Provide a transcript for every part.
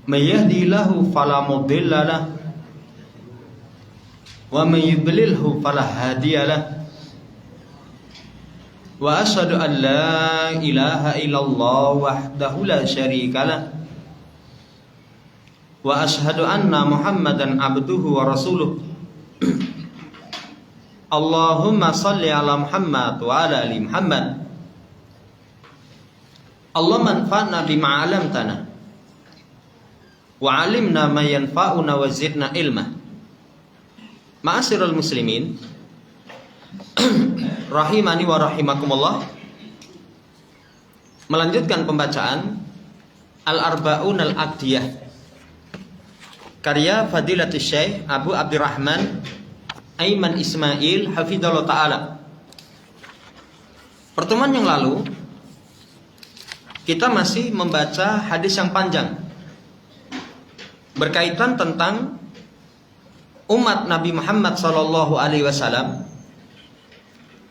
may yahdihillahu fala mudilla lahu wa may yudlilhu fala hadiya lahu. Wa asyhadu an la ilaha illallah wahdahu la syarika lahu wa asyhadu anna Muhammadan abduhu wa rasuluh. Allahumma salli ala Muhammad wa ala ali Muhammad. Allahumma anfa'na bima 'allamtana wa 'allimna ma yanfa'una wa zidna ilma. Ma'asyiral muslimin rahimani wa rahimakumullah. Melanjutkan pembacaan Al-Arba'un Al-Aqdiyah karya Fadilatul Syekh Abu Abdurrahman Aiman Ismail hafizallahu taala. Pertemuan yang lalu kita masih membaca hadis yang panjang berkaitan tentang umat Nabi Muhammad SAW.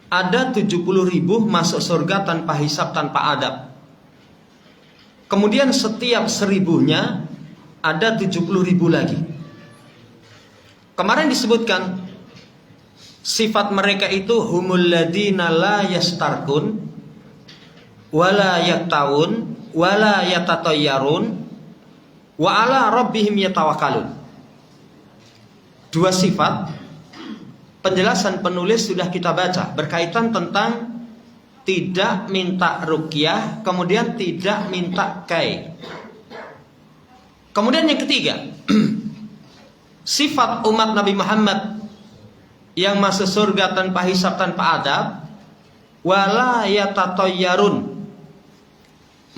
Ada 70.000 masuk surga tanpa hisab, tanpa adab. Kemudian setiap 1.000-nya ada 70.000 lagi. Kemarin disebutkan sifat mereka itu humul ladina la yastarkun wala yaktawun wala yatatayyarun wa ala rabbihim yatawakkalun. Dua sifat penjelasan penulis sudah kita baca berkaitan tentang tidak minta ruqyah, kemudian tidak minta kai. Kemudian yang ketiga, sifat umat Nabi Muhammad yang masuk surga tanpa hisab, tanpa adab, wala yatatayyarun.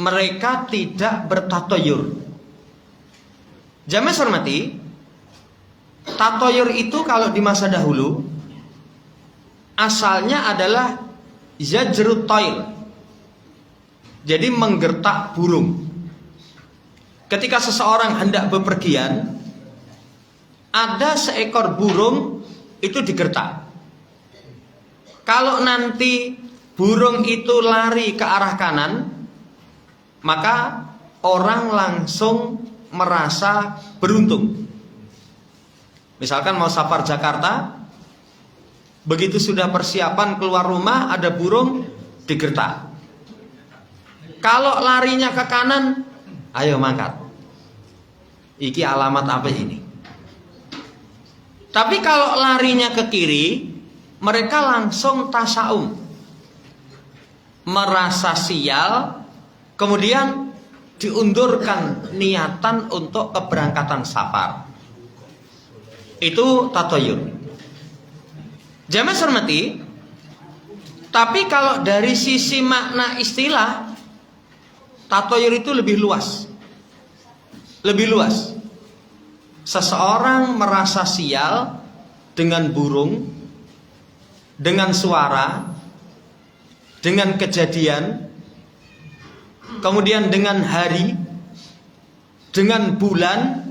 Mereka tidak bertatoyur. Jamaah hormati, tatoyur itu kalau di masa dahulu asalnya adalah zajrut tayr. Jadi menggertak burung. Ketika seseorang hendak bepergian, ada seekor burung itu digertak. Kalau nanti burung itu lari ke arah kanan, maka orang langsung merasa beruntung. Misalkan mau safar Jakarta, begitu sudah persiapan keluar rumah, ada burung digertak. Kalau larinya ke kanan, ayo mangkat. Iki alamat apa ini? Tapi kalau larinya ke kiri, mereka langsung tasaum, merasa sial, kemudian diundurkan niatan untuk keberangkatan safar. Itu tatoyur. Jamaah hormati, tapi kalau dari sisi makna istilah, tatoyur itu lebih luas. Lebih luas. Seseorang merasa sial dengan burung, dengan suara, dengan kejadian, kemudian dengan hari, dengan bulan,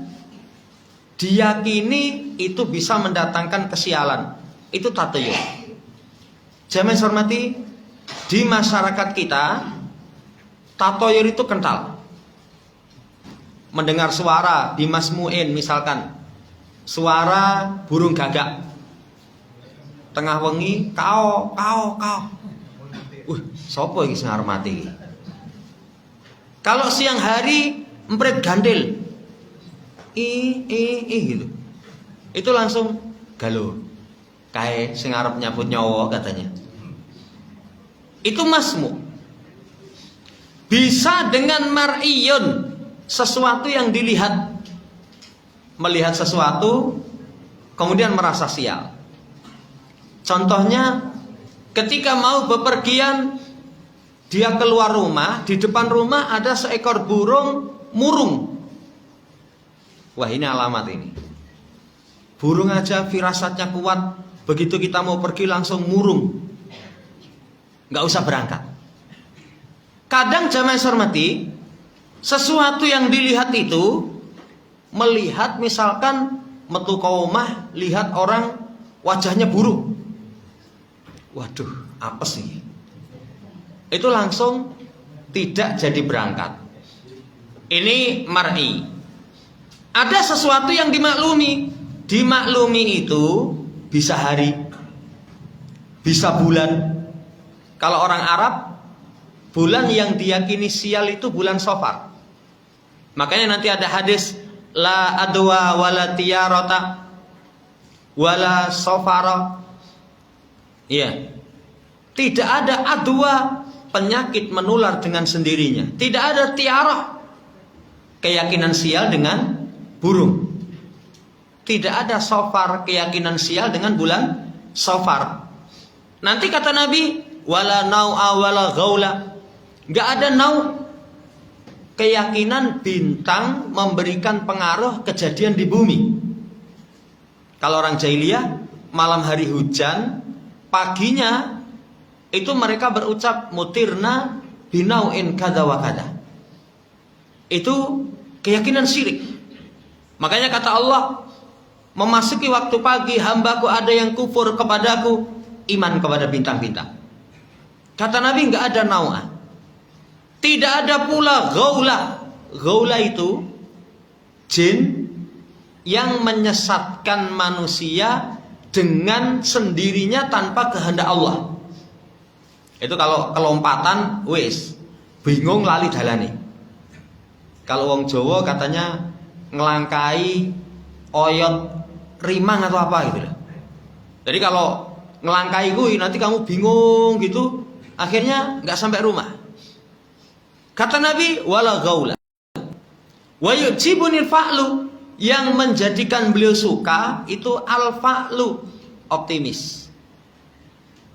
diyakini itu bisa mendatangkan kesialan. Itu tatoyur. Jamaah hormati, di masyarakat kita tatoyur itu kental. Mendengar suara di Mas Muin misalkan, suara burung gagak, tengah wengi kao. Sopo iki sing armati. Kalau siang hari empret gandil, gitu. Itu langsung galuh. Kae sing arep nyabut nyawa katanya. Itu masmu. Bisa dengan mar'iyun, sesuatu yang dilihat. Melihat sesuatu kemudian merasa sial. Contohnya ketika mau bepergian, dia keluar rumah, di depan rumah ada seekor burung murung. Wah, ini alamat ini. Burung aja firasatnya kuat, begitu kita mau pergi langsung murung, nggak usah berangkat. Kadang jamaah hormati, sesuatu yang dilihat itu, melihat misalkan metu ke omah, lihat orang wajahnya buruk, waduh apa sih, itu langsung tidak jadi berangkat. Ini mar'i. Ada sesuatu yang dimaklumi. Dimaklumi itu bisa hari, bisa bulan. Kalau orang Arab, bulan yang diyakini sial itu bulan Safar. Makanya nanti ada hadis la adwa wala tiyarata wala safara. Iya. Tidak ada adwa, penyakit menular dengan sendirinya. Tidak ada tiarah, keyakinan sial dengan burung. Tidak ada safar, keyakinan sial dengan bulan Safar. Nanti kata Nabi, wala nau'a wala ghaula. Enggak ada nau', keyakinan bintang memberikan pengaruh kejadian di bumi. Kalau orang jahiliyah, malam hari hujan, paginya itu mereka berucap mutirna binau'in kada wa kada. Itu keyakinan syirik. Makanya kata Allah, memasuki waktu pagi hambaku ada yang kufur kepadaku, iman kepada bintang-bintang. Kata Nabi, enggak ada nau'ah. Tidak ada pula ghaula. Ghaula itu jin yang menyesatkan manusia dengan sendirinya tanpa kehendak Allah. Itu kalau kelompatan wis bingung lali dalane. Kalau wong Jawa katanya ngelangkai oyot rimang atau apa gitu. Jadi kalau ngelangkai gue nanti kamu bingung gitu, akhirnya nggak sampai rumah. Kata Nabi, wala gaula. Wa yujibunil fa'lu, yang menjadikan beliau suka itu al fa'lu, optimis.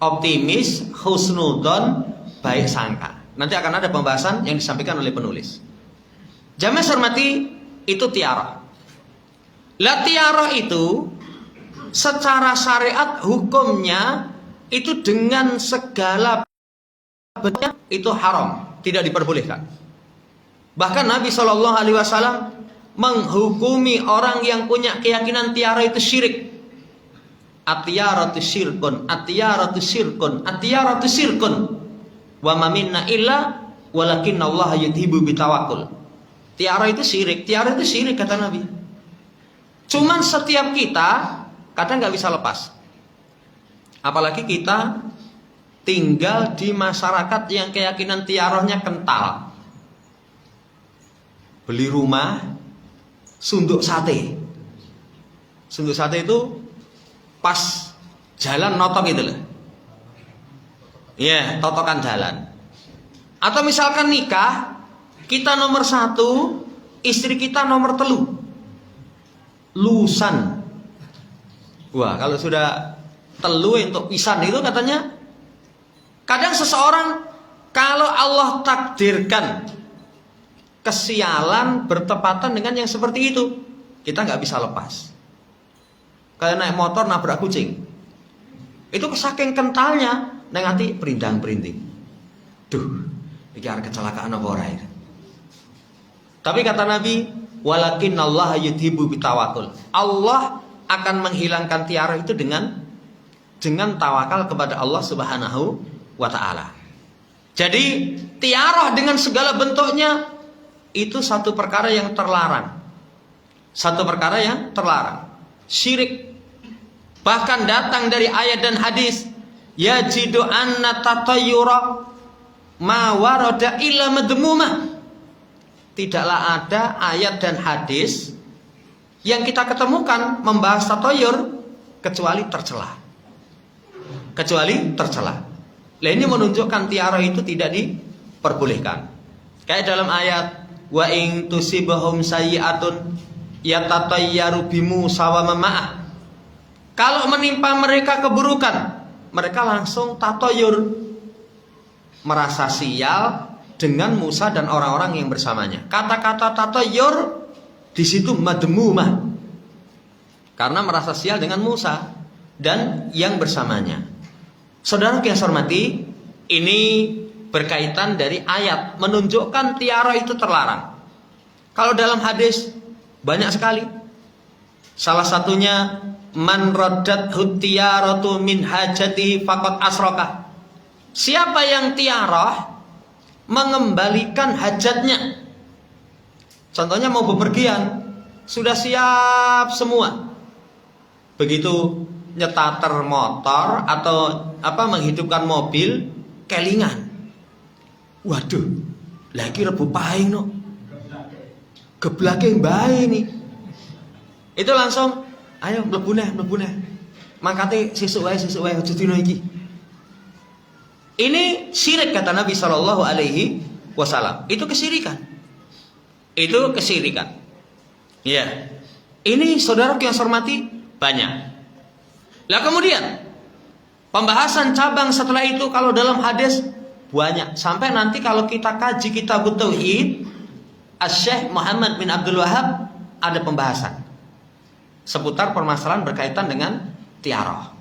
Optimis, husnudon, baik sangka. Nanti akan ada pembahasan yang disampaikan oleh penulis. Jamaah hormati, itu tiarah. La tiarah itu secara syariat hukumnya itu dengan segala bentuknya itu haram, tidak diperbolehkan. Bahkan Nabi SAW menghukumi orang yang punya keyakinan tiara itu syirik. Atiyaratu syirkun, atiyaratu syirkun, atiyaratu syirkun. Wa ma minna illa walakinna Allah yudhibu bitawakul. Tiara itu syirik, tiara itu syirik kata Nabi. Cuman setiap kita kadang nggak bisa lepas. Apalagi kita tinggal di masyarakat yang keyakinan tiarahnya kental. Beli rumah, sunduk sate. Sunduk sate itu pas jalan notok gitu loh. Iya, totokan jalan. Atau misalkan nikah, kita nomor 1, istri kita nomor 3. Lusan. Wah, kalau sudah telu untuk pisan itu katanya, kadang seseorang kalau Allah takdirkan kesialan bertepatan dengan yang seperti itu, kita nggak bisa lepas. Kayak naik motor nabrak kucing, itu saking kentalnya, nanti perindang-perinding. Duh, ini ada kecelakaan apa ora ya? Tapi kata Nabi, walakin Allah yudhibu bitawakul. Allah akan menghilangkan tiara itu dengan tawakal kepada Allah Subhanahu wa ta'ala. Jadi tiara dengan segala bentuknya itu satu perkara yang terlarang. Satu perkara yang terlarang. Syirik. Bahkan datang dari ayat dan hadis, yajidu anna tatayyura ma warada illa madmumah. Tidaklah ada ayat dan hadis yang kita ketemukan membahas tatayur kecuali tercela. Kecuali tercela. Nah, ini menunjukkan tiara itu tidak diperbolehkan. Kayak dalam ayat wa in tusibahum sayyi'atun yatatayyaru bimu sawama ma'ah. Kalau menimpa mereka keburukan, mereka langsung tatayur, merasa sial dengan Musa dan orang-orang yang bersamanya. Kata-kata tatayur di situ madmumah, karena merasa sial dengan Musa dan yang bersamanya. Saudara yang saya hormati, ini berkaitan dari ayat menunjukkan tiara itu terlarang. Kalau dalam hadis banyak sekali. Salah satunya man raddat hutiyaratu min hajati faqad asraka. Siapa yang tiarah mengembalikan hajatnya. Contohnya mau bepergian, sudah siap semua. Begitu nyetater motor atau menghidupkan mobil, kelingan. Waduh, lagi rebu paing no. Geblake mbae nih. Itu langsung, ayo mlebu neh. Mangkate sesuk wae aja dina iki. Ini syirik kata Nabi Shallallahu Alaihi Wasallam. Itu kesirikan. Ya. Ini saudara yang saya hormati banyak. Lah kemudian pembahasan cabang setelah itu kalau dalam hadis banyak. Sampai nanti kalau kita kaji kitab Tauhid, Asy-Syaikh Muhammad bin Abdul Wahab ada pembahasan seputar permasalahan berkaitan dengan tiarah.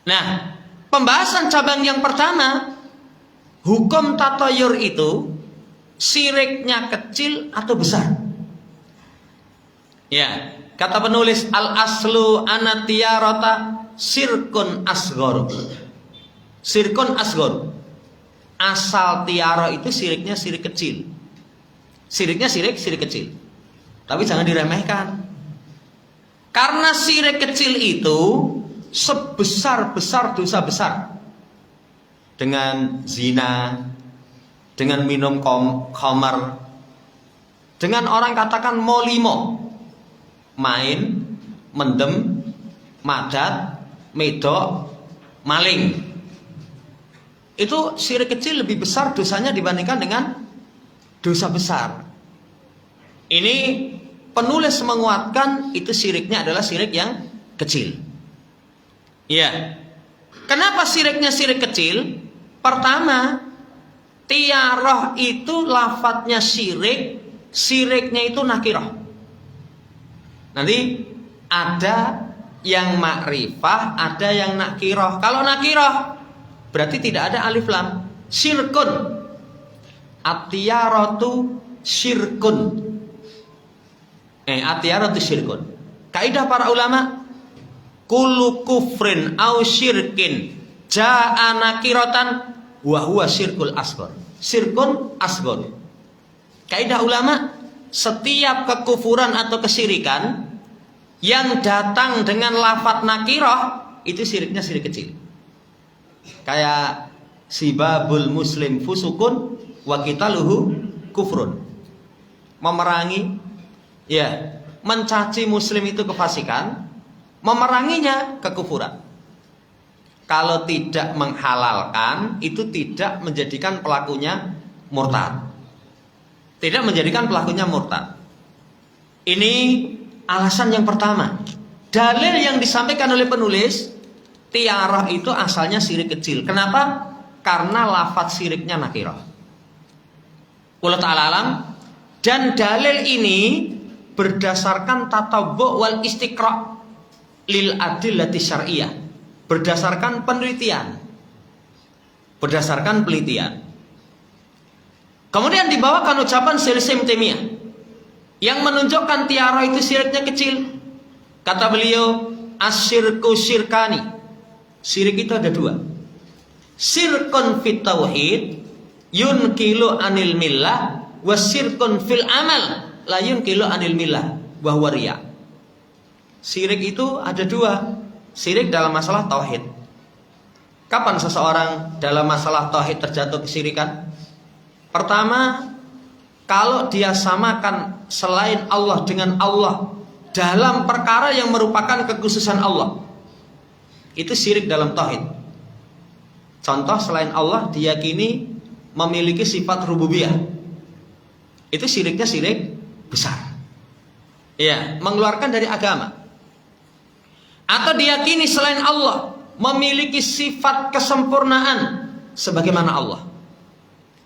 Nah, pembahasan cabang yang pertama, hukum tatayur itu syiriknya kecil atau besar? Ya, kata penulis al-aslu anatiyarata sirkun asghar. Sirkun asghar. Asal tiara itu syiriknya syirik kecil. Syiriknya syirik kecil. Tapi jangan diremehkan. Karena syirik kecil itu sebesar-besar dosa besar. Dengan zina, dengan minum khamar, dengan orang katakan molimo, main, mendem, madat, medok, maling. Itu syirik kecil lebih besar dosanya dibandingkan dengan dosa besar. Ini penulis menguatkan itu syiriknya adalah syirik yang kecil. Iya. Kenapa syiriknya syirik kecil? Pertama, tiarah itu lafadznya syirik, syiriknya itu nakirah. Nanti ada yang makrifah, ada yang nakirah. Kalau nakirah berarti tidak ada alif lam. Syirkun. At-tiyaratu syirkun. At-tiyaratu syirkun. Kaidah para ulama, kullu kufrin au syirkin ja'a nakiratan wa huwa syirkul asghar. Syirkun asghar. Kaidah ulama, setiap kekufuran atau kesyirikan yang datang dengan lafadz nakirah itu syiriknya syirik kecil. Kayak sibabul muslim fusukun wa qitaluhu kufrun. Memerangi, ya, mencaci muslim itu kefasikan, memeranginya kekufuran. Kalau tidak menghalalkan, itu tidak menjadikan pelakunya murtad. Tidak menjadikan pelakunya murtad. Ini alasan yang pertama. Dalil yang disampaikan oleh penulis, tiarah itu asalnya syirik kecil. Kenapa? Karena lafadz syiriknya nakirah. Wallahu ta'ala alam. Dan dalil ini berdasarkan tatabbu' wal istiqra' lil adillati syar'iyyah. Berdasarkan penelitian. Kemudian dibawakan ucapan Syekh Taimiyah yang menunjukkan tiarah itu syiriknya kecil. Kata beliau, asyirku syirkani. Syirik itu ada dua. Syirkun fit tauhid yunkilu anil millah, wa syirkun fil amal la yunkilu anil millah wa huwa riya. Syirik itu ada dua. Syirik dalam masalah tauhid. Kapan seseorang dalam masalah tauhid terjatuh kesyirikan? Pertama, kalau dia samakan selain Allah dengan Allah dalam perkara yang merupakan kekhususan Allah, itu syirik dalam tauhid. Contoh, selain Allah diyakini memiliki sifat rububiyah, itu syiriknya syirik besar. Ya, mengeluarkan dari agama. Atau diyakini selain Allah memiliki sifat kesempurnaan sebagaimana Allah.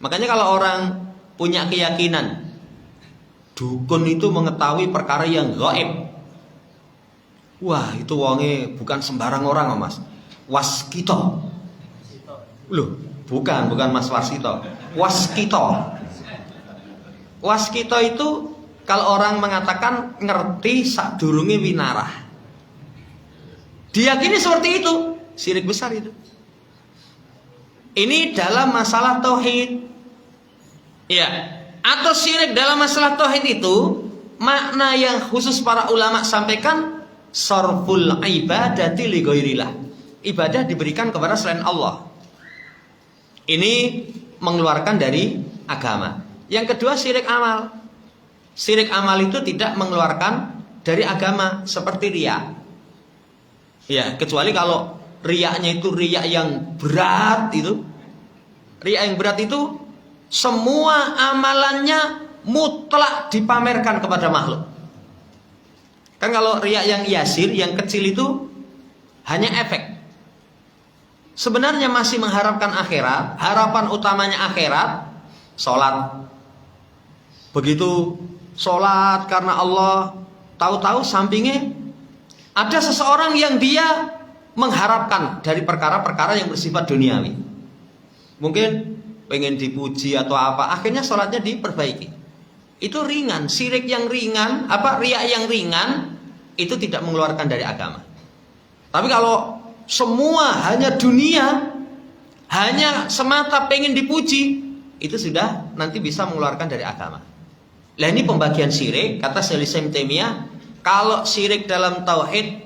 Makanya kalau orang punya keyakinan dukun itu mengetahui perkara yang gaib, wah, itu wonge bukan sembarang orang, Mas. Waskito. Loh, bukan Mas Waskito. Waskito. Waskito itu kalau orang mengatakan ngerti sadurunge winarah. Diyakini seperti itu, syirik besar itu. Ini dalam masalah tauhid. Ya, atau syirik dalam masalah tauhid itu makna yang khusus para ulama sampaikan, sarful ibadati li ghairillah. Ibadah diberikan kepada selain Allah. Ini mengeluarkan dari agama. Yang kedua, syirik amal. Syirik amal itu tidak mengeluarkan dari agama seperti riya. Ya, kecuali kalau riyanya itu riya yang berat itu. Riya yang berat itu semua amalannya mutlak dipamerkan kepada makhluk. Kan kalau riya yang yasir, yang kecil itu hanya efek. Sebenarnya masih mengharapkan akhirat, harapan utamanya akhirat, sholat. Begitu sholat karena Allah, tahu-tahu sampingnya ada seseorang yang dia mengharapkan dari perkara-perkara yang bersifat duniawi. Mungkin pengen dipuji atau apa, akhirnya sholatnya diperbaiki. Itu ringan, syirik yang ringan, riya yang ringan, itu tidak mengeluarkan dari agama. Tapi kalau semua hanya dunia, hanya semata pengen dipuji, itu sudah nanti bisa mengeluarkan dari agama. Nah, ini pembagian syirik. Kata Syaikhul Islam Taimiyah, kalau syirik dalam tauhid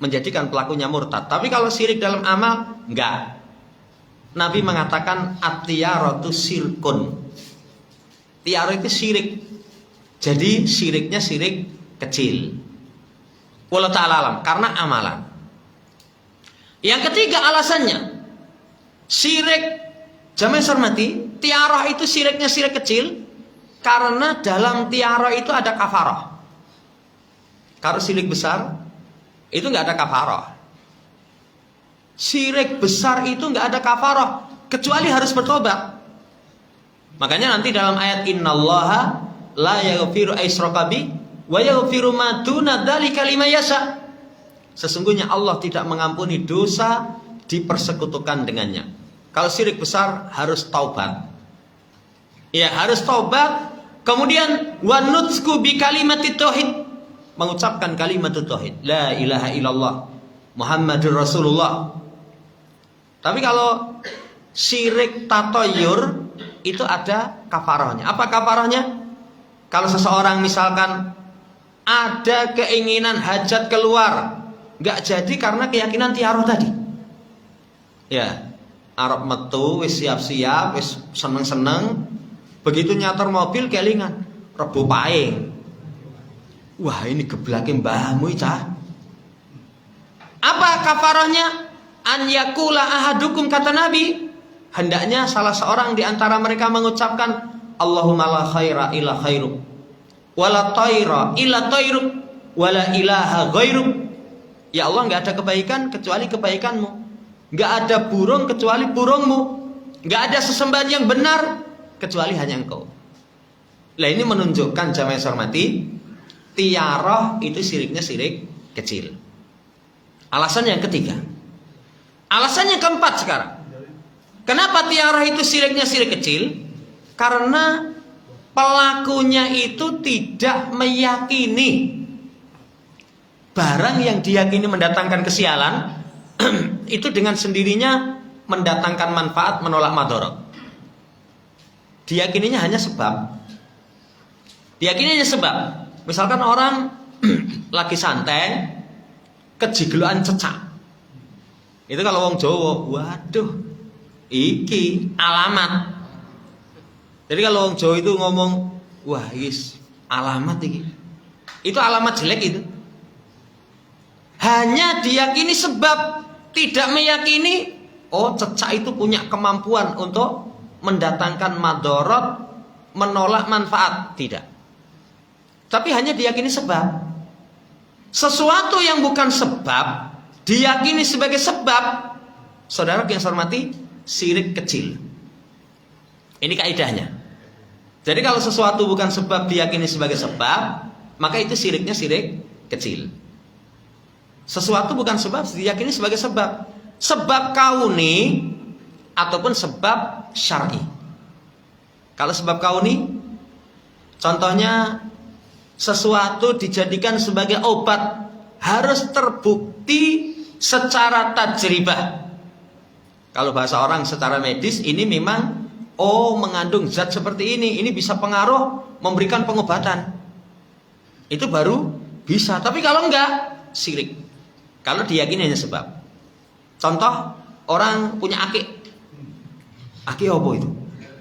menjadikan pelakunya murtad, tapi kalau syirik dalam amal enggak. Nabi mengatakan at-tiyaratu syirkun. Tiara itu syirik. Jadi syiriknya syirik kecil. Wallahu ta'ala alam, karena amalan. Yang ketiga alasannya, syirik, jamaah hormati, tiarah itu syiriknya syirik kecil karena dalam tiarah itu ada kafarah. Kalau syirik besar itu nggak ada kafarah. Syirik besar itu nggak ada kafarah kecuali harus bertobat. Makanya nanti dalam ayat innallaha la yaghfiru aysyraka bi wa yaghfiru ma duna dzalika liman yasha. Sesungguhnya Allah tidak mengampuni dosa dipersekutukan dengannya. Kalau syirik besar harus taubat. Ya, harus taubat. Kemudian wa nutsku bi kalimatit tauhid, mengucapkan kalimat tauhid, la ilaha illallah Muhammadur Rasulullah. Tapi kalau syirik tatoyur itu ada kafarahnya. Apa kafarahnya? Kalau seseorang misalkan ada keinginan hajat keluar, nggak jadi karena keyakinan tiaroh tadi. Ya, Arab metu, wis siap-siap, wis seneng-seneng. Begitu nyator mobil kelingan, Rebo paing. Wah, ini geblake mbahmu cah. Apa kafarahnya? An yakula ahadukum, kata Nabi, hendaknya salah seorang di antara mereka mengucapkan Allahumma la khaira illa khairuk, wala tayra illa tayruk, wala ilaha ghairuk. Ya Allah, nggak ada kebaikan kecuali kebaikanmu, nggak ada burung kecuali burungmu, nggak ada sesembahan yang benar kecuali hanya engkau. Nah, ini menunjukkan jamaah hormati, tiarah itu syiriknya syirik kecil. Alasan yang ketiga. Alasan yang keempat sekarang. Kenapa tiarah itu syiriknya syirik kecil? Karena pelakunya itu tidak meyakini barang yang diyakini mendatangkan kesialan itu dengan sendirinya mendatangkan manfaat, menolak madharat. Diyakininya hanya sebab. Diyakininya sebab. Misalkan orang lagi santai, kejigloan cecak. Itu kalau wong Jawa, waduh, iki alamat. Jadi kalau wong Jawa itu ngomong, wah, is alamat iki. Itu alamat jelek itu. Hanya diyakini sebab, tidak meyakini oh cecak itu punya kemampuan untuk mendatangkan madharat, menolak manfaat, tidak. Tapi hanya diyakini sebab. Sesuatu yang bukan sebab diyakini sebagai sebab, saudara yang saya hormati, syirik kecil. Ini kaidahnya. Jadi kalau sesuatu bukan sebab diyakini sebagai sebab, maka itu syiriknya syirik kecil. Sesuatu bukan sebab diyakini sebagai sebab. Sebab kauni ataupun sebab syar'i. Kalau sebab kauni, contohnya sesuatu dijadikan sebagai obat, harus terbukti secara tajribah. Kalau bahasa orang secara medis, ini memang mengandung zat seperti ini bisa pengaruh memberikan pengobatan. Itu baru bisa. Tapi kalau enggak, syirik. Kalau diyakini hanya sebab. Contoh, orang punya akik. Akik apa itu?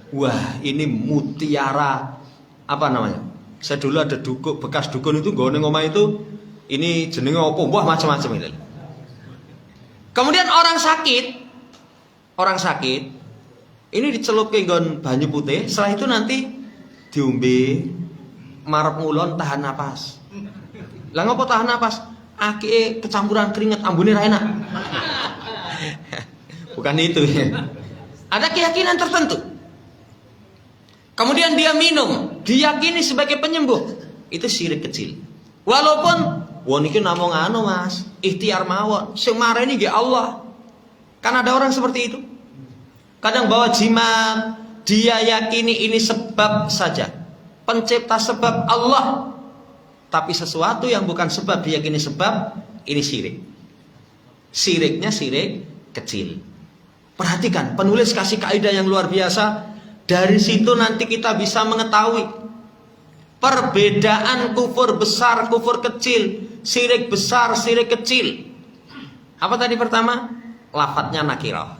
Wah, ini mutiara apa namanya? Saya dulu ada bekas dukun itu nggone ngomah itu, ini jenenge apa? Wah, macam-macam itu. Kemudian orang sakit ini dicelup ke nggon banyu putih, setelah itu nanti diombe marep ngulon tahan napas. Lah ngopo tahan napas? Akike kecampuran keringet ambune ra enak. Bukan itu ya. Ada keyakinan tertentu. Kemudian dia minum, diyakini sebagai penyembuh. Itu syirik kecil. Walaupun wong iki namung anu Mas, ikhtiar mawon. Sing mareni nggih Allah. Kan ada orang seperti itu. Kadang bawa jimat, dia yakini ini sebab saja. Pencipta sebab Allah. Tapi sesuatu yang bukan sebab diyakini sebab, ini syirik. Syiriknya syirik kecil. Perhatikan, penulis kasih kaidah yang luar biasa. Dari situ nanti kita bisa mengetahui perbedaan kufur besar, kufur kecil, syirik besar, syirik kecil. Apa tadi pertama? Lafadznya nakirah.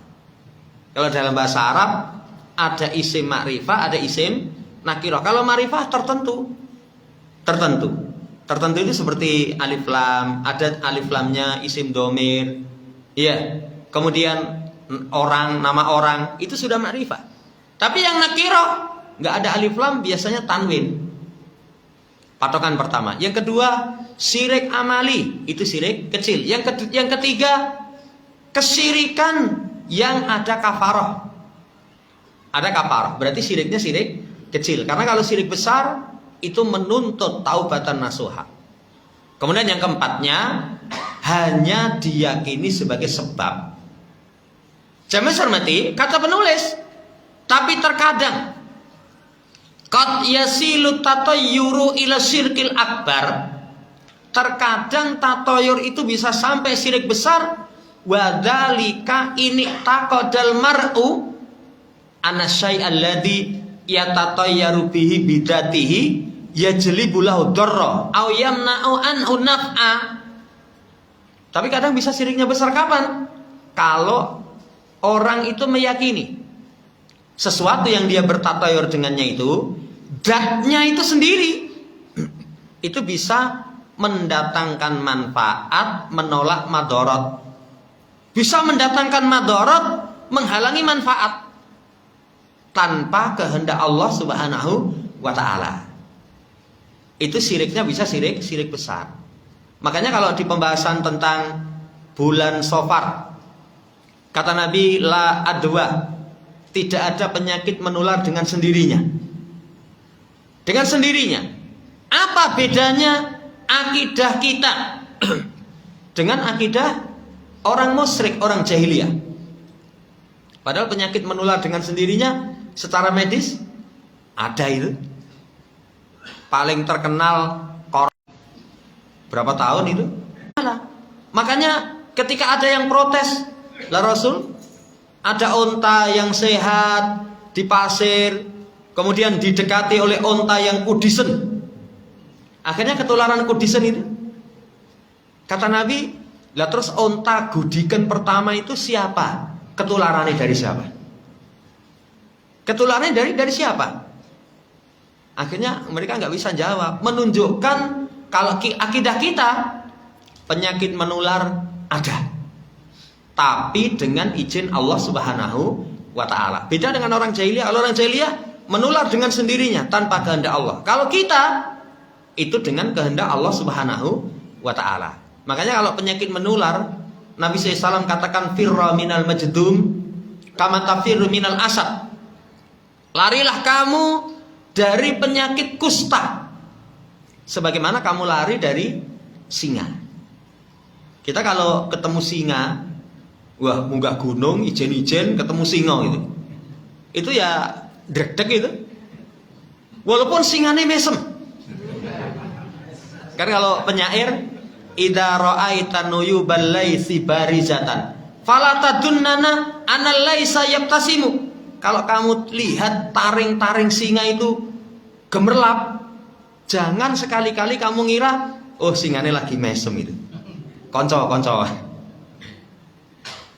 Kalau dalam bahasa Arab ada isim ma'rifah, ada isim nakirah. Kalau ma'rifah tertentu. Tertentu itu seperti alif lam, ada alif lamnya isim domir. Iya. Kemudian orang, nama orang, itu sudah ma'rifah. Tapi yang nakirah nggak ada alif lam, biasanya tanwin. Patokan pertama. Yang kedua, syirik amali, itu syirik kecil. Yang ketiga, kesyirikan yang ada kafarah. Ada kafarah, berarti syiriknya syirik kecil. Karena kalau syirik besar itu menuntut taubatan nasuha. Kemudian yang keempatnya, hanya diyakini sebagai sebab. Jamaah hormati, kata penulis, tapi terkadang qad yasilu tatayyuru ila syirkil akbar. Terkadang tatoyur itu bisa sampai syirik besar. Wadzalika ini taqadal mar'u anna syai'al ladzi yatatayyaru bihi bidatihi yajlibu lahu darra aw yamna'u anhu naf'a. Tapi kadang bisa syiriknya besar kapan? Kalau orang itu meyakini sesuatu yang dia bertatayur dengannya itu, zatnya itu sendiri itu bisa mendatangkan manfaat, menolak madorot. Bisa mendatangkan madorot, menghalangi manfaat tanpa kehendak Allah Subhanahu wa ta'ala. Itu syiriknya bisa syirik besar. Makanya kalau di pembahasan tentang bulan Safar, kata Nabi, la adwa, tidak ada penyakit menular dengan sendirinya. Dengan sendirinya. Apa bedanya akidah kita dengan akidah orang musyrik, orang jahiliyah? Padahal penyakit menular dengan sendirinya secara medis ada itu. Paling terkenal berapa tahun itu? Makanya ketika ada yang protes, lah Rasul, ada onta yang sehat di pasir, kemudian didekati oleh onta yang kudisen. Akhirnya ketularan kudisen itu. Kata Nabi, lah terus onta gudikan pertama itu siapa? Ketularannya dari siapa? Ketularannya dari siapa? Akhirnya mereka nggak bisa jawab. Menunjukkan kalau akidah kita penyakit menular ada, tapi dengan izin Allah Subhanahu wa ta'ala. Beda dengan orang jahiliyah. Kalau orang jahiliyah menular dengan sendirinya tanpa kehendak Allah. Kalau kita itu dengan kehendak Allah Subhanahu wa ta'ala. Makanya kalau penyakit menular, Nabi SAW katakan firra minal majdum kama tafirru minal asad. Larilah kamu dari penyakit kusta sebagaimana kamu lari dari singa. Kita kalau ketemu singa, wah, munggah gunung, ijen-ijen ketemu singa itu. Itu ya drek-drek itu. Walaupun singane mesem. Kan kalau penyair, idza ra'aita nuyubal laisi barizatan fala tadunnana anal laisa yabtasimu. Kalau kamu lihat taring-taring singa itu gemerlap, Jangan sekali-kali kamu ngira, oh singane lagi mesem itu. Konco.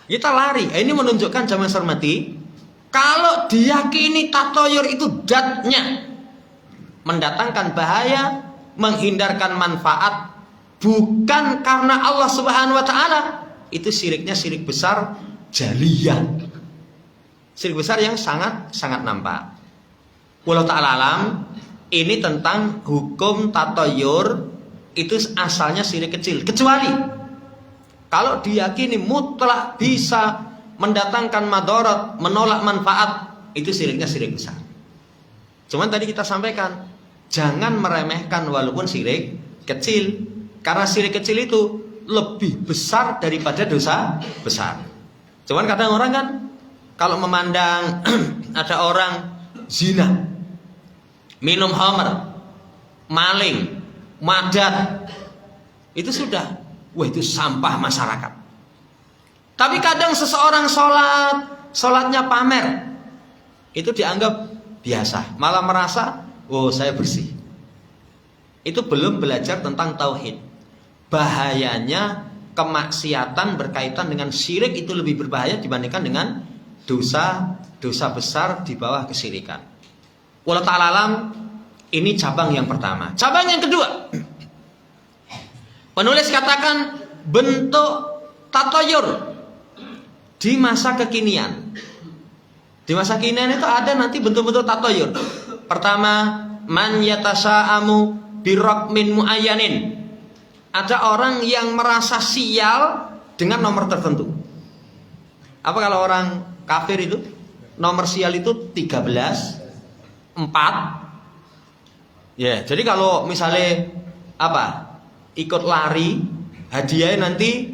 Kita lari. Ini menunjukkan jamaah hormati, kalau diyakini tatoyur itu zatnya mendatangkan bahaya, menghindarkan manfaat, bukan karena Allah Subhanahu wa taala, itu syiriknya syirik besar jaliyah. Syirik besar yang sangat nampak. Wallahu ta'ala alam. Ini tentang hukum tatoyur, itu asalnya syirik kecil. Kecuali kalau diyakini mutlak bisa mendatangkan madarat, menolak manfaat, itu syiriknya syirik besar. Cuman tadi kita sampaikan, jangan meremehkan walaupun syirik kecil, karena syirik kecil itu lebih besar daripada dosa besar. Cuman kadang orang kan kalau memandang ada orang zina, minum khamr, maling, madat, itu sudah, wah itu sampah masyarakat. Tapi kadang seseorang sholatnya pamer, itu dianggap biasa, malah merasa, oh saya bersih. Itu belum belajar tentang tauhid. Bahayanya kemaksiatan berkaitan dengan syirik itu lebih berbahaya dibandingkan dengan dosa besar di bawah kesyirikan. Wallahu ta'ala alam. Ini cabang yang pertama. Cabang yang kedua, penulis katakan bentuk tatoyur di masa kekinian. Di masa kekinian itu ada nanti bentuk-bentuk tatoyur. Pertama, man yatasa'amu birraqmin muayyanin. Ada orang yang merasa sial dengan nomor tertentu. Apa kalau orang kafir itu nomor sial itu 13 4. Ya, jadi kalau misalnya ikut lari, hadiahnya nanti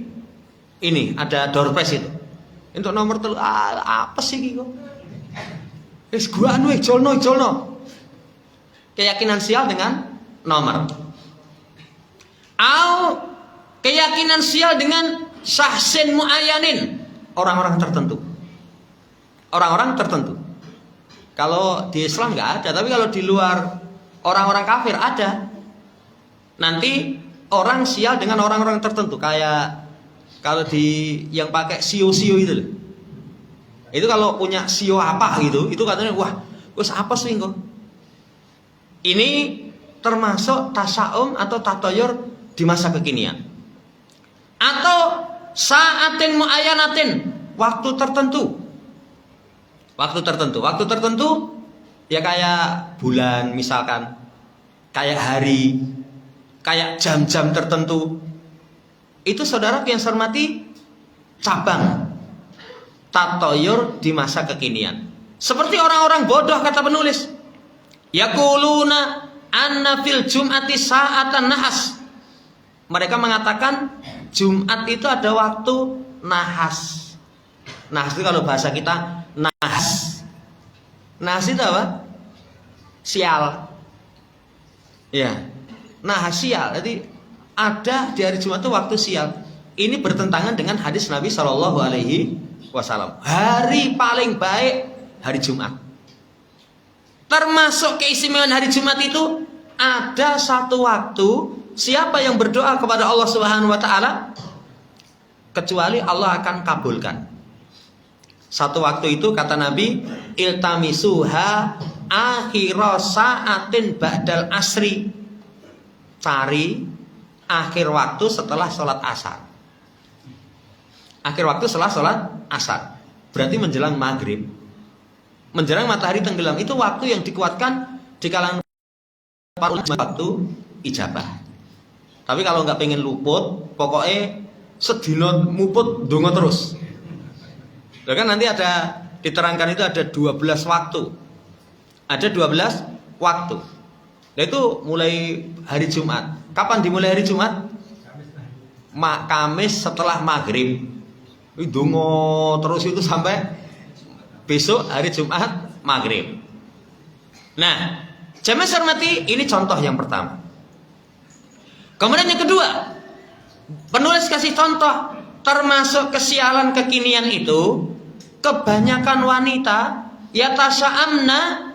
ini ada door prize itu. Untuk nomor apa sih gitu? Wis gua anu jolno. Keyakinan sial dengan nomor. Keyakinan sial dengan syahsin muayyanin, orang-orang tertentu. Orang-orang tertentu. Kalau di Islam nggak ada, tapi kalau di luar orang-orang kafir ada. Nanti orang sial dengan orang-orang tertentu, kayak kalau di yang pakai sio-sio itu loh. Itu kalau punya sio apa gitu, itu katanya wah, apa sih kok? Ini termasuk tasaum atau tatoyur di masa kekinian. Atau saatin muayyanatin, waktu tertentu. Waktu tertentu ya kayak bulan misalkan, kayak hari, kayak jam-jam tertentu. Itu saudara yang saya hormati, cabang tatoyur di masa kekinian. Seperti orang-orang bodoh kata penulis, yaquluna anna fil jum'ati sa'atan nahas. Mereka mengatakan Jumat itu ada waktu nahas. Nahas itu kalau bahasa kita nahas. Nahas itu apa? Sial. Ya. Nahas sial. Jadi ada di hari Jumat itu waktu sial. Ini bertentangan dengan hadis Nabi Shallallahu Alaihi Wasallam. Hari paling baik hari Jumat. Termasuk keistimewaan hari Jumat itu ada satu waktu, siapa yang berdoa kepada Allah Subhanahu Wa Taala, kecuali Allah akan kabulkan. Satu waktu itu kata Nabi, iltamisuha akhira sa'atin ba'dal asri. Cari akhir waktu setelah sholat asar. Akhir waktu setelah sholat asar, berarti menjelang maghrib, menjelang matahari tenggelam. Itu waktu yang dikuatkan di kalangan para ulama, waktu ijabah. Tapi kalau nggak pengen luput, pokoknya sedino muput dongo terus. Loh kan nanti ada diterangkan itu ada 12 waktu. Ada 12 waktu. Nah itu mulai hari Jumat. Kapan dimulai hari Jumat? Kamis setelah maghrib. Dongo terus itu sampai besok hari Jumat maghrib. Nah, jamaah hormati, ini contoh yang pertama. Kemudian yang kedua, penulis kasih contoh termasuk kesialan kekinian itu, kebanyakan wanita yatasa'amna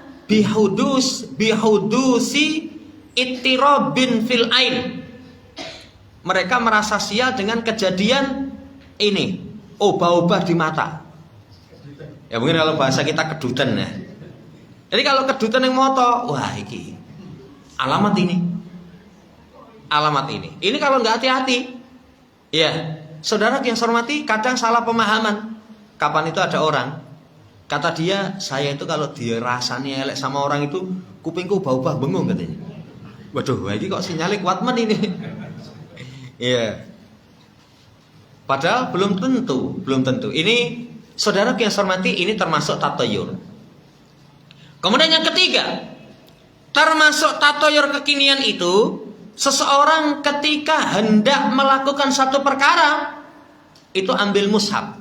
bihudusi ittirabin fil ain. Mereka merasa sial dengan kejadian ini, obah-obah di mata. Ya mungkin kalau bahasa kita kedutan ya. Jadi kalau kedutan yang moto, wah iki alamat ini. Alamat ini. Ini kalau nggak hati-hati, ya saudara yang saya hormati, kadang salah pemahaman. Kapan itu ada orang, kata dia, saya itu kalau dia rasanya elek sama orang itu, kupingku bau-bau bengong katanya. Waduh, ini kok sinyalnya kuat man ini. Iya. Padahal belum tentu. Ini saudara yang saya hormati, ini termasuk tatayur. Kemudian yang ketiga, termasuk tatayur kekinian itu, seseorang ketika hendak melakukan satu perkara, itu ambil mushaf,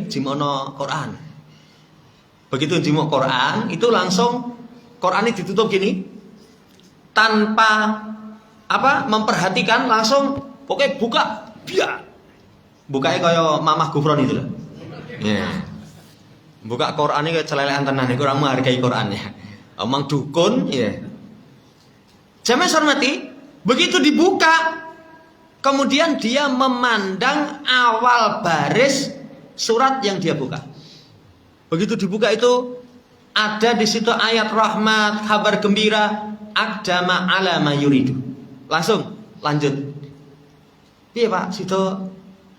jimono Quran. Begitu jimo Quran, itu langsung Qurannya ditutup gini, tanpa memperhatikan, langsung pokoknya buka, bukanya kayak mamah gufron itu loh. Yeah. Buka Qurannya kayak celelean tenan, kurang menghargai Qurannya. Omong dukun, ya. Yeah. Jamaah hormati, begitu dibuka, kemudian dia memandang awal baris surat yang dia buka. Begitu dibuka itu ada di situ ayat rahmat, kabar gembira, aqdama ala ma yuridu. Langsung lanjut. Iya Pak, situ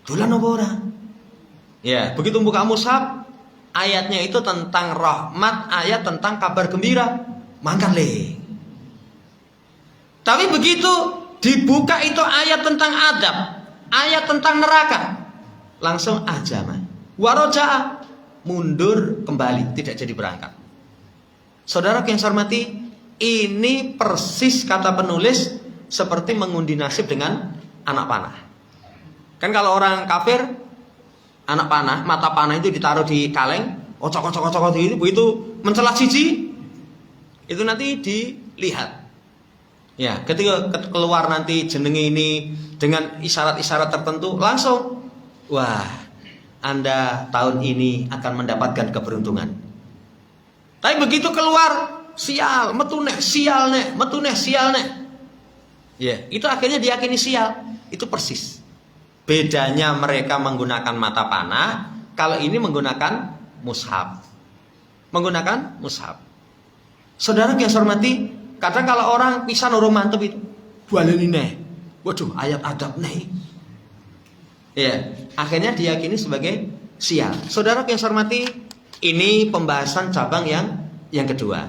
dolan apa ora? Ya, begitu buka mushaf, ayatnya itu tentang rahmat, ayat tentang kabar gembira, mangkat le. Tapi begitu dibuka itu ayat tentang adab, ayat tentang neraka, langsung ajama, waroja'a, mundur kembali, tidak jadi berangkat. Saudara yang saya hormati, ini persis kata penulis seperti mengundi nasib dengan anak panah. Kan kalau orang kafir, anak panah, mata panah itu ditaruh di kaleng, ocok itu, begitu mencelat siji, itu nanti dilihat. Ya, ketika keluar nanti jenenge ini dengan isyarat-isyarat tertentu, langsung, wah, Anda tahun ini akan mendapatkan keberuntungan. Tapi begitu keluar, sial, metuneh, sial nek, metuneh, sial nek. Ya, itu akhirnya diyakini sial. Itu persis. Bedanya mereka menggunakan mata panah, kalau ini menggunakan mushaf. Menggunakan mushaf. Saudara yang saya hormati, kadang kalau orang pisan urung mantep itu, baleni neh. Waduh, ayat adab neh. Ya, akhirnya diyakini sebagai sial. Saudara yang saya hormati, ini pembahasan cabang yang kedua.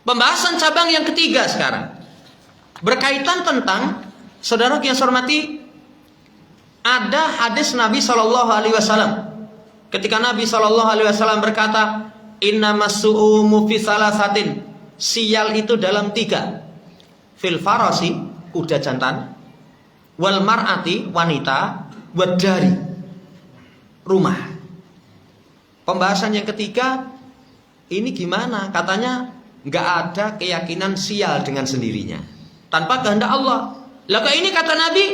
Pembahasan cabang yang ketiga sekarang berkaitan tentang, saudara yang saya hormati, ada hadis Nabi SAW. Ketika Nabi SAW berkata, innamas su'umu fi salasatin, sial itu dalam 3. Fil farasi, kuda jantan, wal mar'ati, wanita, wadari, rumah. Pembahasan yang ketiga, ini gimana? Katanya nggak ada keyakinan sial dengan sendirinya, tanpa kehendak Allah. Lalu ini kata Nabi,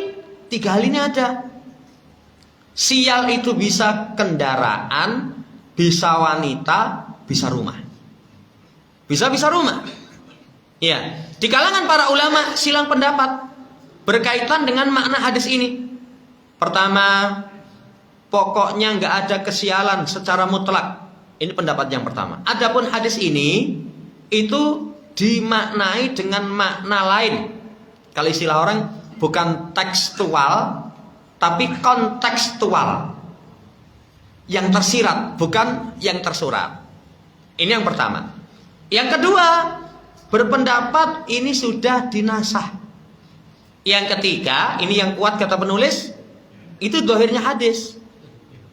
3 hal ini ada. Sial itu bisa kendaraan, bisa wanita, bisa rumah. Bisa rumah. Ya, di kalangan para ulama silang pendapat berkaitan dengan makna hadis ini. Pertama, pokoknya nggak ada kesialan secara mutlak. Ini pendapat yang pertama. Adapun hadis ini itu dimaknai dengan makna lain. Kalau istilah orang, bukan tekstual, tapi kontekstual. Yang tersirat, bukan yang tersurat. Ini yang pertama. Yang kedua, berpendapat ini sudah dinasah. Yang ketiga, ini yang kuat kata penulis, itu dohirnya hadis.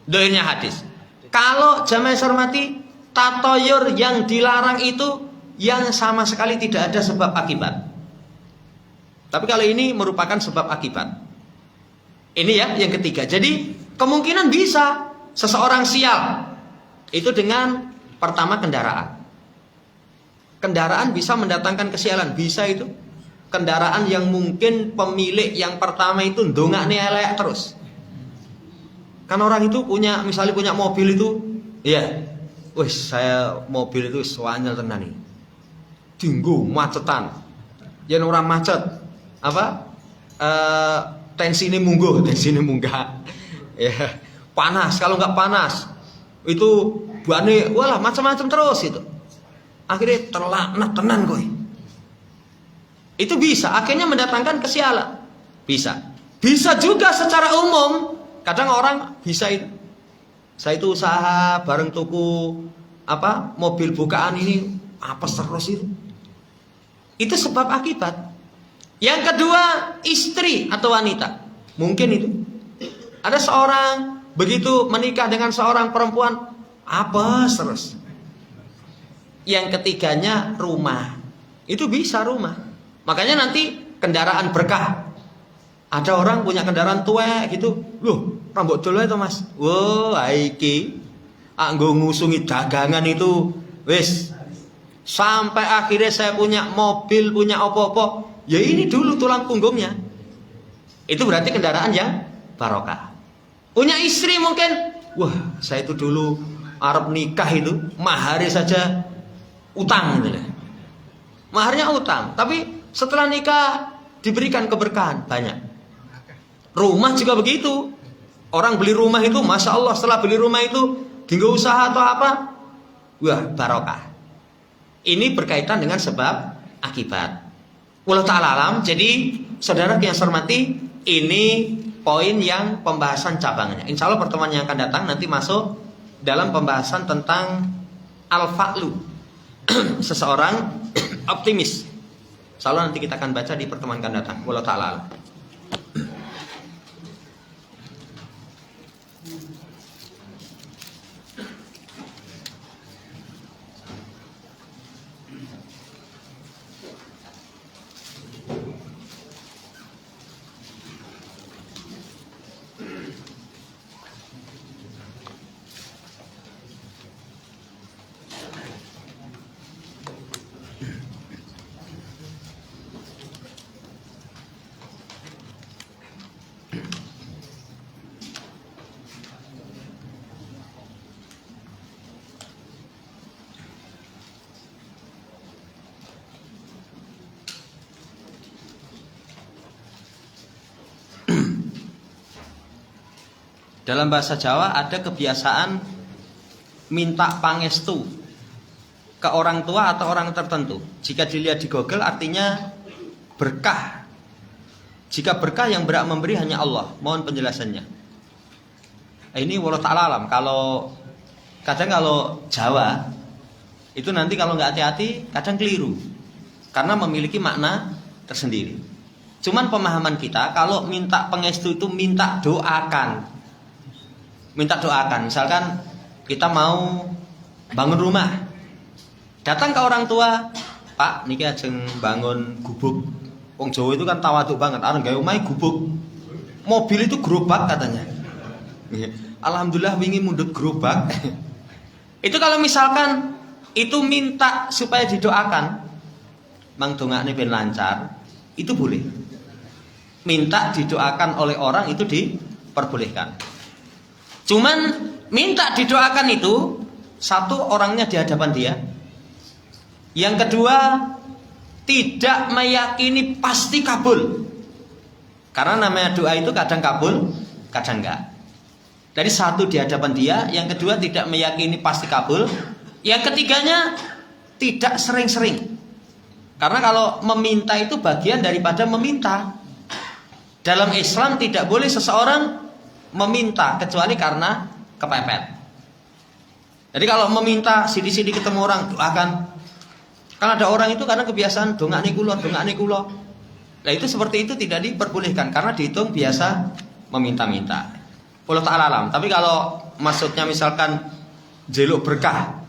Dohirnya hadis. Kalau jamaah hormati, tatoyur yang dilarang itu yang sama sekali tidak ada sebab akibat. Tapi kalau ini merupakan sebab akibat. Ini ya yang ketiga. Jadi kemungkinan bisa seseorang sial itu dengan pertama kendaraan. Kendaraan bisa mendatangkan kesialan, bisa itu. Kendaraan yang mungkin pemilik yang pertama itu ndongakne elek terus. Kan orang itu punya, misalnya punya mobil itu, ya, wis saya mobil itu soalnya tenan nih. dinggo macetan. Yen ora macet apa? Tensine munggah. Ya, panas. Kalau nggak panas itu buane walah macam-macam terus itu. Akhirnya terlaknat tenan kowe. Itu bisa akhirnya mendatangkan kesialan. Bisa juga secara umum. Kadang orang bisa itu. Saya itu usaha bareng tuku apa mobil bukaan ini apa terus itu. Itu sebab akibat. Yang kedua, istri atau wanita. Mungkin itu. Ada seorang begitu menikah dengan seorang perempuan apa terus. Yang ketiganya rumah. Itu bisa rumah. Makanya nanti kendaraan berkah. Ada orang punya kendaraan tua gitu. Loh, rambut dulu itu Mas. Wah, iki anggo ngusungi dagangan itu wis. Sampai akhirnya saya punya mobil, punya opo-opo. Ya ini dulu tulang punggungnya. Itu berarti kendaraan yang barokah. Punya istri mungkin. Wah, saya itu dulu Arab nikah itu maharnya saja utang gitu. Maharnya utang, tapi setelah nikah diberikan keberkahan banyak. Rumah juga begitu. Orang beli rumah itu, masya Allah, setelah beli rumah itu tinggal usaha atau apa, wah barokah. Ini berkaitan dengan sebab akibat. Wallahu ta'ala alam. Jadi saudara yang saya hormati, ini poin yang pembahasan cabangnya. Insya Allah pertemuan yang akan datang nanti masuk dalam pembahasan tentang al-fa'lu. Seseorang optimis. Insya Allah nanti kita akan baca di pertemuan yang akan datang. Wallahu ta'ala alam. Dalam bahasa Jawa ada kebiasaan minta pangestu ke orang tua atau orang tertentu. Jika dilihat di Google artinya berkah. Jika berkah yang berhak memberi hanya Allah. Mohon penjelasannya. Ini wallahu ta'ala alam. Kadang kalau Jawa itu nanti kalau nggak hati-hati kadang keliru. Karena memiliki makna tersendiri. Cuman pemahaman kita kalau minta pangestu itu minta doakan. Misalkan kita mau bangun rumah, datang ke orang tua, Pak niki ajeng bangun gubuk. Wong Jawa itu kan tawaduk banget, areng gawe omahe gubuk. Mobil itu gerobak katanya. Alhamdulillah wingi mundut gerobak. Itu kalau misalkan itu minta supaya didoakan, mang dongakne ben lancar, itu boleh. Minta didoakan oleh orang itu diperbolehkan. Cuman minta didoakan itu satu orangnya di hadapan dia. Yang kedua tidak meyakini pasti kabul. Karena namanya doa itu kadang kabul, kadang enggak. Jadi satu di hadapan dia, yang kedua tidak meyakini pasti kabul, yang ketiganya tidak sering-sering. Karena kalau meminta itu bagian daripada meminta. Dalam Islam tidak boleh seseorang meminta kecuali karena kepepet. Jadi kalau meminta sidi-sidi ketemu orang doakan. Kan ada orang itu karena kebiasaan dongakne kula. Nah itu seperti itu tidak diperbolehkan karena dihitung biasa meminta-minta. Wallahu ta'ala alam. Tapi kalau maksudnya misalkan jeluk berkah,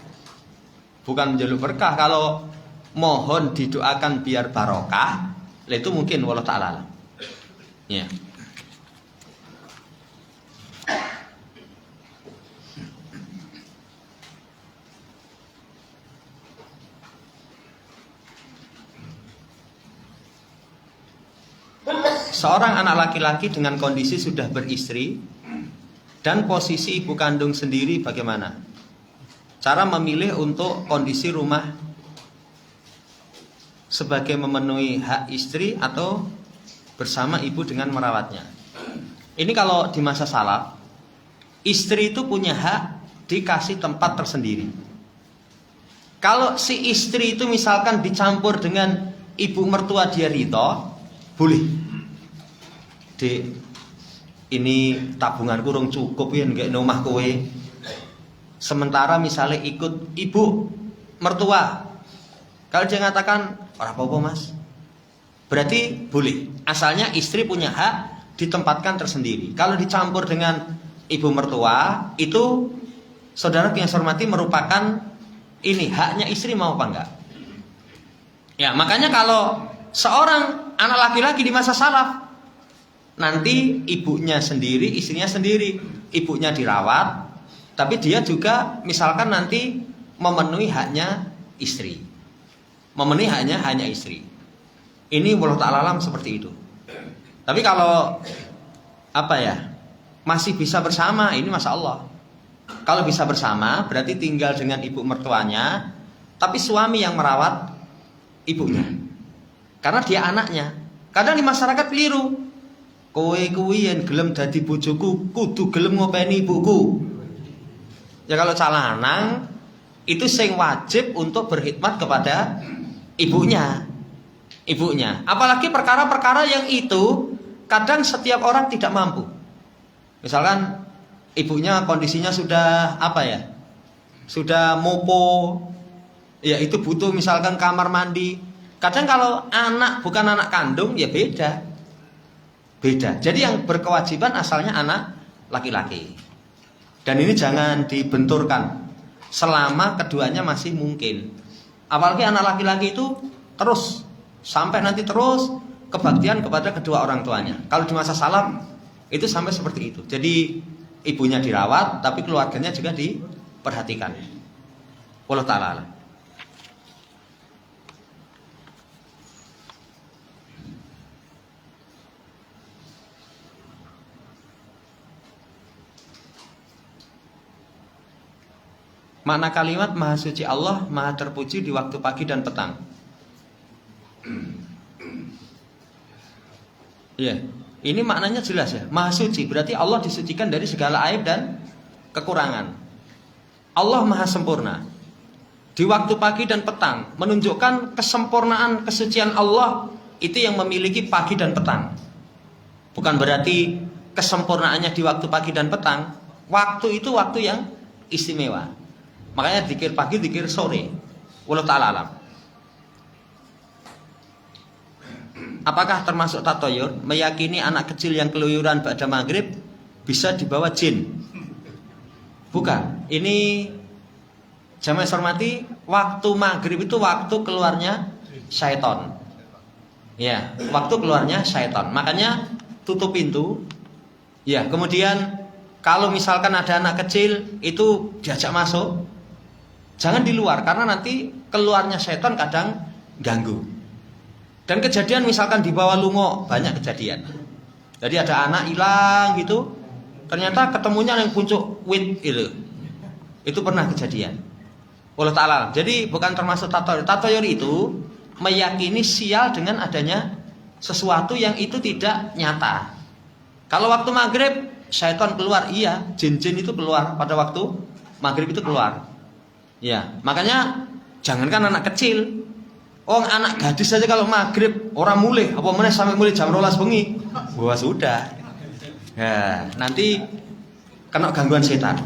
bukan jeluk berkah, kalau mohon didoakan biar barokah, itu mungkin wallahu ta'ala alam. Ya. Seorang anak laki-laki dengan kondisi sudah beristri dan posisi ibu kandung sendiri bagaimana? Cara memilih untuk kondisi rumah sebagai memenuhi hak istri atau bersama ibu dengan merawatnya. Ini kalau di masa salaf, istri itu punya hak dikasih tempat tersendiri. Kalau si istri itu misalkan dicampur dengan ibu mertua dia ridho, boleh. Dek, ini tabungan kurang cukup ya nggak nomah kowe. Sementara misalnya ikut ibu mertua, kalau dia mengatakan orang apa-apa mas, berarti boleh. Asalnya istri punya hak ditempatkan tersendiri. Kalau dicampur dengan ibu mertua, itu saudara yang saya hormati merupakan ini haknya istri mau apa enggak. Ya makanya kalau seorang anak laki-laki di masa salaf, nanti ibunya sendiri, istrinya sendiri, ibunya dirawat, tapi dia juga misalkan nanti memenuhi haknya istri, memenuhi hanya istri. Ini wallahu ta'ala alam seperti itu. Tapi kalau apa ya, masih bisa bersama, ini masya Allah. Kalau bisa bersama berarti tinggal dengan ibu mertuanya, tapi suami yang merawat ibunya, karena dia anaknya. Kadang di masyarakat keliru, kowe kuwi yen gelem dadi bojoku kudu gelem ngopeni ibuku. Ya kalau calon lanang itu sing wajib untuk berkhidmat kepada ibunya. Apalagi perkara-perkara yang itu kadang setiap orang tidak mampu. Misalkan ibunya kondisinya sudah apa ya, sudah mopo, ya itu butuh misalkan kamar mandi. Kadang kalau anak bukan anak kandung ya beda. Jadi yang berkewajiban asalnya anak laki-laki. Dan ini jangan dibenturkan selama keduanya masih mungkin. Apalagi anak laki-laki itu terus sampai nanti terus kebaktian kepada kedua orang tuanya. Kalau di masa salaf itu sampai seperti itu. Jadi ibunya dirawat tapi keluarganya juga diperhatikan. Wallahu ta'ala alam. Makna kalimat Maha Suci Allah, Maha Terpuji di waktu pagi dan petang. Ya, ini maknanya jelas ya. Maha Suci berarti Allah disucikan dari segala aib dan kekurangan. Allah Maha Sempurna. Di waktu pagi dan petang menunjukkan kesempurnaan kesucian Allah itu yang memiliki pagi dan petang. Bukan berarti kesempurnaannya di waktu pagi dan petang. Waktu itu waktu yang istimewa. Makanya dzikir pagi, dzikir sore. Wallahu ta'ala alam. Apakah termasuk tatoyur meyakini anak kecil yang keluyuran pada maghrib bisa dibawa jin? Bukan. Ini jamaah hormati, waktu maghrib itu waktu keluarnya syaitan. Ya, waktu keluarnya syaitan. Makanya tutup pintu. Ya, kemudian kalau misalkan ada anak kecil itu diajak masuk, jangan di luar karena nanti keluarnya syaitan kadang ganggu. Dan kejadian misalkan di bawah lungo banyak kejadian. Jadi ada anak hilang gitu, ternyata ketemunya yang puncuk wit itu. Itu pernah kejadian. Allah Ta'ala. Jadi bukan termasuk tatoyur. Tatoyur itu meyakini sial dengan adanya sesuatu yang itu tidak nyata. Kalau waktu maghrib syaitan keluar, iya, jin-jin itu keluar pada waktu maghrib itu keluar. Ya, makanya jangankan anak kecil, anak gadis saja kalau maghrib orang mulai, apa mana sampai mulai jam 12 bengi, wah sudah. Ya, nanti kena gangguan setan.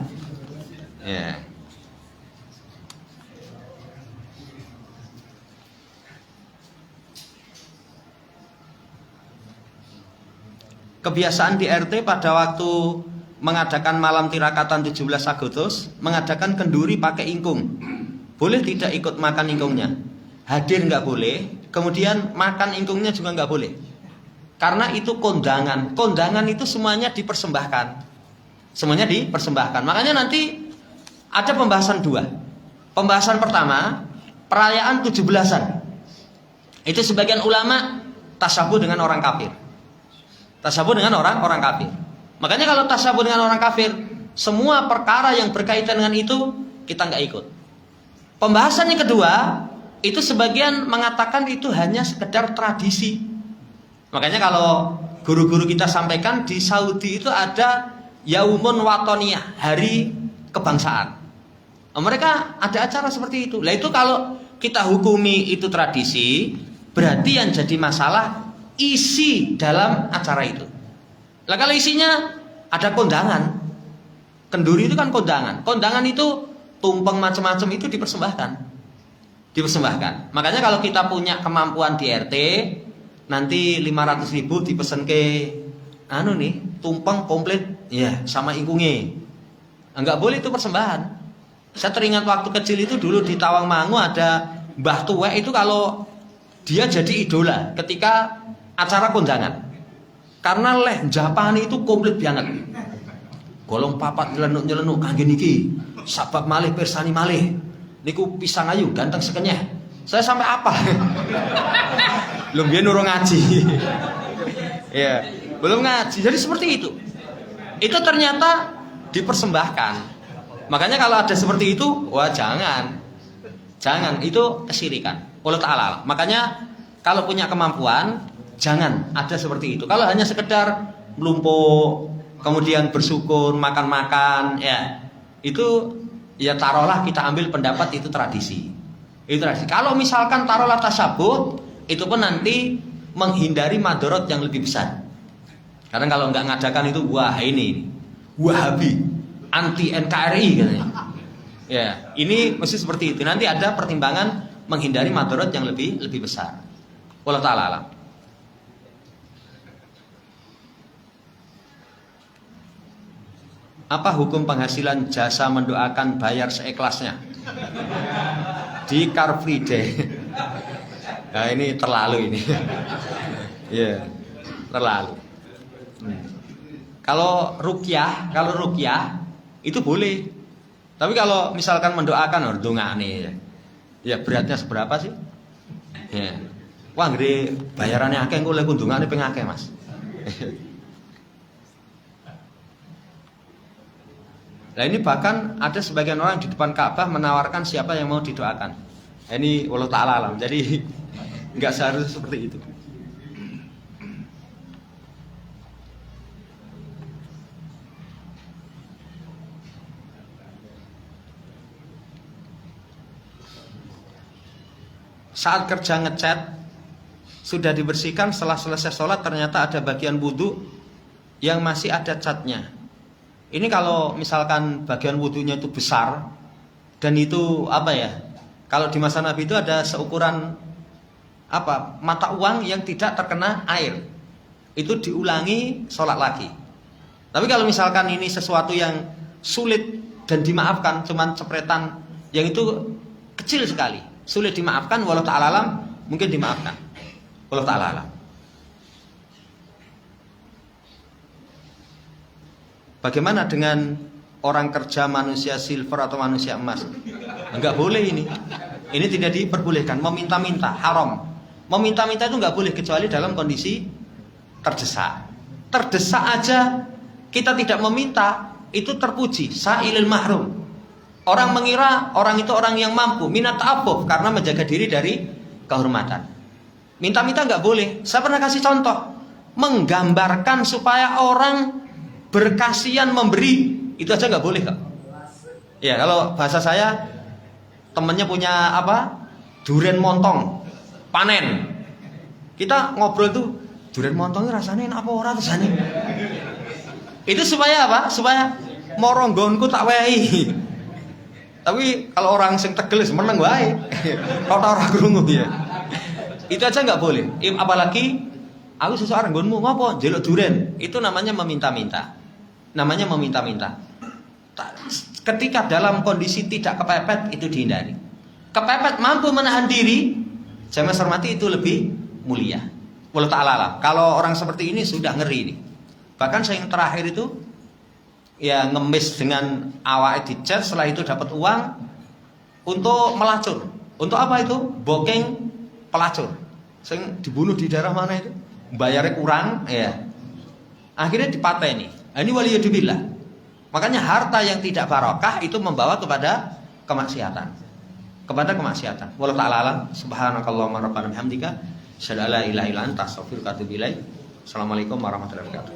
Ya. Kebiasaan di RT pada waktu mengadakan malam tirakatan 17 Agustus mengadakan kenduri pakai ingkung. Boleh tidak ikut makan ingkungnya? Hadir nggak boleh. Kemudian makan ingkungnya juga nggak boleh. Karena itu kondangan. Kondangan itu semuanya dipersembahkan. Semuanya dipersembahkan. Makanya nanti ada pembahasan dua. Pembahasan pertama, perayaan 17-an. Itu sebagian ulama tasyabuh dengan orang kafir. Tasyabuh dengan orang kafir. Makanya kalau tasyabuh dengan orang kafir, semua perkara yang berkaitan dengan itu kita nggak ikut. Pembahasan yang kedua, itu sebagian mengatakan itu hanya sekedar tradisi. Makanya kalau guru-guru kita sampaikan di Saudi itu ada Yaumun Watoniyah, hari kebangsaan. Mereka ada acara seperti itu. Lah itu kalau kita hukumi itu tradisi, berarti yang jadi masalah isi dalam acara itu. Lah kalau isinya ada kondangan, kenduri itu kan kondangan. Kondangan itu tumpeng macam-macam itu dipersembahkan. Makanya kalau kita punya kemampuan di RT, nanti 500.000 dipesen ke tumpeng komplit ya sama ingkunge. Enggak boleh itu persembahan. Saya teringat waktu kecil itu dulu di Tawangmangu ada Mbah Tua itu, kalau dia jadi idola ketika acara kondangan. Karena leh Japan itu komplit banget. Golong papat nyelenuk-nyelenuk kangge niki. Sabab malih pirsani malih. Niku pisang ayu ganteng sekenyeh. Saya sampai apa? Belum dia nurung ngaji. Ya, belum ngaji. Jadi seperti itu. Itu ternyata dipersembahkan. Makanya kalau ada seperti itu, wah jangan, itu kesyirikan. Allah Ta'ala. Makanya kalau punya kemampuan, jangan ada seperti itu. Kalau hanya sekedar melumpuk, kemudian bersyukur, makan-makan, ya itu ya taruhlah kita ambil pendapat itu tradisi. Itu tradisi. Kalau misalkan taruhlah tasabuh, itu pun nanti menghindari madorot yang lebih besar. Karena kalau nggak ngadakan itu, wah ini Wahabi, anti NKRI katanya. Ya, ini mesti seperti itu. Nanti ada pertimbangan menghindari madorot yang lebih besar. Wallahu ta'ala alam. Apa hukum penghasilan jasa mendoakan bayar seikhlasnya di Car Free Day? Nah ini terlalu ini. Ya, terlalu. Kalau ruqyah itu boleh. Tapi kalau misalkan mendoakan ndongane ya beratnya seberapa sih? Ya. Wah, ngeri bayarannya akeh engko lek ndongane ping akeh, Mas. Nah ini bahkan ada sebagian orang di depan Ka'bah menawarkan siapa yang mau didoakan. Ini wallahu ta'ala alam. Jadi nggak seharusnya seperti itu. Saat kerja ngecat sudah dibersihkan, setelah selesai sholat ternyata ada bagian wudhu yang masih ada catnya. Ini kalau misalkan bagian wudhunya itu besar dan itu kalau di masa Nabi itu ada seukuran mata uang yang tidak terkena air, itu diulangi sholat lagi. Tapi kalau misalkan ini sesuatu yang sulit dan dimaafkan, cuman cepretan yang itu kecil sekali, sulit dimaafkan, wallahu ta'ala alam, mungkin dimaafkan. Wallahu ta'ala alam. Bagaimana dengan orang kerja manusia silver atau manusia emas? Enggak boleh ini. Ini tidak diperbolehkan. Meminta-minta, haram. Meminta-minta itu enggak boleh kecuali dalam kondisi terdesak. Terdesak aja kita tidak meminta, itu terpuji. Sa'ilil mahrum. Orang mengira orang itu orang yang mampu, minat ta'abbuf, karena menjaga diri dari kehormatan. Minta-minta enggak boleh. Saya pernah kasih contoh, menggambarkan supaya orang berkasihan memberi, itu aja nggak boleh kok. Ya kalau bahasa saya, temennya punya durian montong panen, kita ngobrol tuh durian montongnya rasanya enak apa ora rasanya. Itu supaya supaya moronggonku tak wehi. Tapi kalau orang sing tegel meneng wae, kalau ora krungu ya. Itu aja nggak boleh. Apalagi aku seseorang nggonmu ngopo njeluk durian, itu namanya meminta-minta. Ketika dalam kondisi tidak kepepet, itu dihindari. Kepepet mampu menahan diri, saya hormati, itu lebih mulia. Wallahu ta'ala alam. Kalau orang seperti ini sudah ngeri ini. Bahkan saya yang terakhir itu ya ngemis dengan awak dicat, setelah itu dapat uang untuk melacur. Untuk apa itu? Bokeng pelacur. Saya dibunuh di daerah mana itu? Bayarnya kurang, ya. Akhirnya dipateni. Ini waliyadzubillah. Makanya harta yang tidak barokah itu membawa kepada kemaksiatan. kepada kemaksiatan. Wallahu ta'ala alam. Subhanakallahumma rabbana bihamdika asyhadu an la ilaha illa anta astaghfiruka wa atubu ilaik. Assalamualaikum warahmatullahi wabarakatuh.